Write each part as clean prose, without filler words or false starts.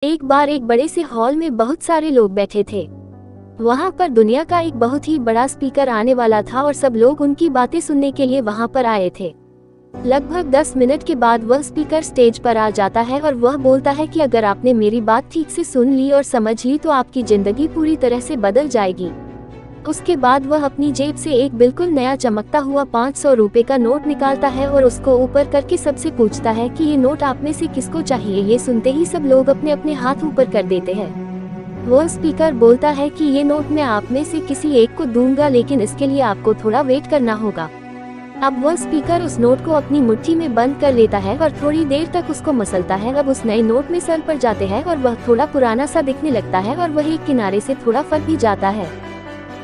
एक बार एक बड़े से हॉल में बहुत सारे लोग बैठे थे। वहाँ पर दुनिया का एक बहुत ही बड़ा स्पीकर आने वाला था और सब लोग उनकी बातें सुनने के लिए वहाँ पर आए थे। लगभग 10 मिनट के बाद वह स्पीकर स्टेज पर आ जाता है और वह बोलता है कि अगर आपने मेरी बात ठीक से सुन ली और समझ ली तो आपकी जिंदगी पूरी तरह से बदल जाएगी। उसके बाद वह अपनी जेब से एक बिल्कुल नया चमकता हुआ 500 रुपए का नोट निकालता है और उसको ऊपर करके सबसे पूछता है कि ये नोट आप में से किसको चाहिए। ये सुनते ही सब लोग अपने अपने हाथ ऊपर कर देते हैं। वह स्पीकर बोलता है कि ये नोट मैं आप में से किसी एक को दूंगा, लेकिन इसके लिए आपको थोड़ा वेट करना होगा। अब वह स्पीकर उस नोट को अपनी मुट्ठी में बंद कर लेता है और थोड़ी देर तक उसको मसलता है। अब उस नए नोट में सर पर जाते हैं और वह थोड़ा पुराना सा दिखने लगता है और वह एक किनारे से थोड़ा फट भी जाता है।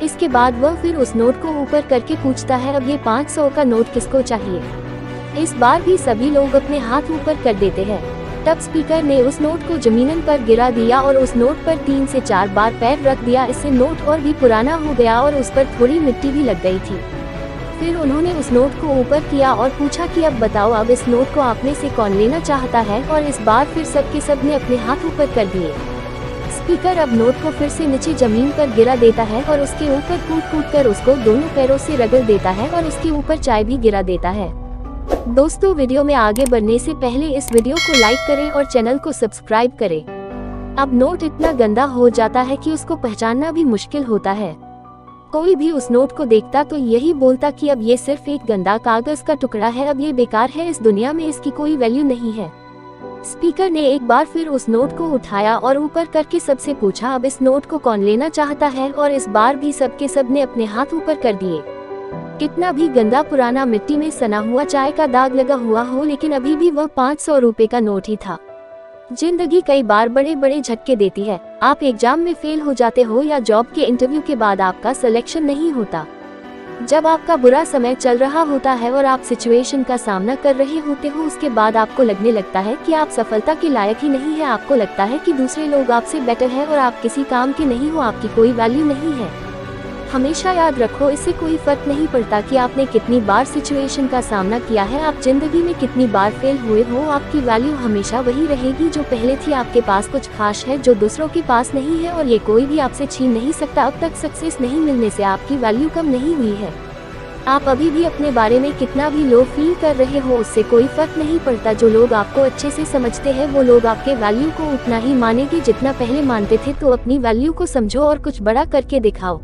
इसके बाद वह फिर उस नोट को ऊपर करके पूछता है, अब ये 500 का नोट किसको चाहिए। इस बार भी सभी लोग अपने हाथ ऊपर कर देते हैं। तब स्पीकर ने उस नोट को जमीन पर गिरा दिया और उस नोट पर 3 से 4 बार पैर रख दिया। इससे नोट और भी पुराना हो गया और उस पर थोड़ी मिट्टी भी लग गई थी। फिर उन्होंने उस नोट को ऊपर किया और पूछा कि अब बताओ, अब इस नोट को आप में से कौन लेना चाहता है। और इस बार फिर सबके सब ने अपने हाथ ऊपर कर दिए। स्पीकर अब नोट को फिर से नीचे जमीन पर गिरा देता है और उसके ऊपर कूद कूद कर उसको दोनों पैरों से रगड़ देता है और उसके ऊपर चाय भी गिरा देता है। दोस्तों, वीडियो में आगे बढ़ने से पहले इस वीडियो को लाइक करें और चैनल को सब्सक्राइब करें। अब नोट इतना गंदा हो जाता है कि उसको पहचानना भी मुश्किल होता है। कोई भी उस नोट को देखता तो यही बोलता कि अब ये सिर्फ एक गंदा कागज का टुकड़ा है, अब ये बेकार है, इस दुनिया में इसकी कोई वैल्यू नहीं है। स्पीकर ने एक बार फिर उस नोट को उठाया और ऊपर करके सबसे पूछा, अब इस नोट को कौन लेना चाहता है। और इस बार भी सबके सब ने अपने हाथ ऊपर कर दिए। कितना भी गंदा पुराना मिट्टी में सना हुआ चाय का दाग लगा हुआ हो, लेकिन अभी भी वह 500 रुपए का नोट ही था। जिंदगी कई बार बड़े बड़े झटके देती है। आप एग्जाम में फेल हो जाते हो या जॉब के इंटरव्यू के बाद आपका सिलेक्शन नहीं होता। जब आपका बुरा समय चल रहा होता है और आप सिचुएशन का सामना कर रहे होते हो, उसके बाद आपको लगने लगता है कि आप सफलता के लायक ही नहीं है। आपको लगता है कि दूसरे लोग आपसे बेटर है और आप किसी काम के नहीं हो, आपकी कोई वैल्यू नहीं है। हमेशा याद रखो, इससे कोई फर्क नहीं पड़ता कि आपने कितनी बार सिचुएशन का सामना किया है, आप जिंदगी में कितनी बार फेल हुए हो, आपकी वैल्यू हमेशा वही रहेगी जो पहले थी। आपके पास कुछ खास है जो दूसरों के पास नहीं है और ये कोई भी आपसे छीन नहीं सकता। अब तक सक्सेस नहीं मिलने से आपकी वैल्यू कम नहीं हुई है। आप अभी भी अपने बारे में कितना भी लो फील कर रहे हो, उससे कोई फर्क नहीं पड़ता। जो लोग आपको अच्छे से समझते हैं वो लोग आपके वैल्यू को उतना ही मानेंगे जितना पहले मानते थे। तो अपनी वैल्यू को समझो और कुछ बड़ा करके दिखाओ।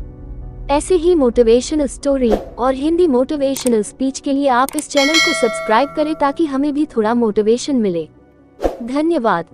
ऐसे ही मोटिवेशनल स्टोरी और हिंदी मोटिवेशनल स्पीच के लिए आप इस चैनल को सब्सक्राइब करें ताकि हमें भी थोड़ा मोटिवेशन मिले। धन्यवाद।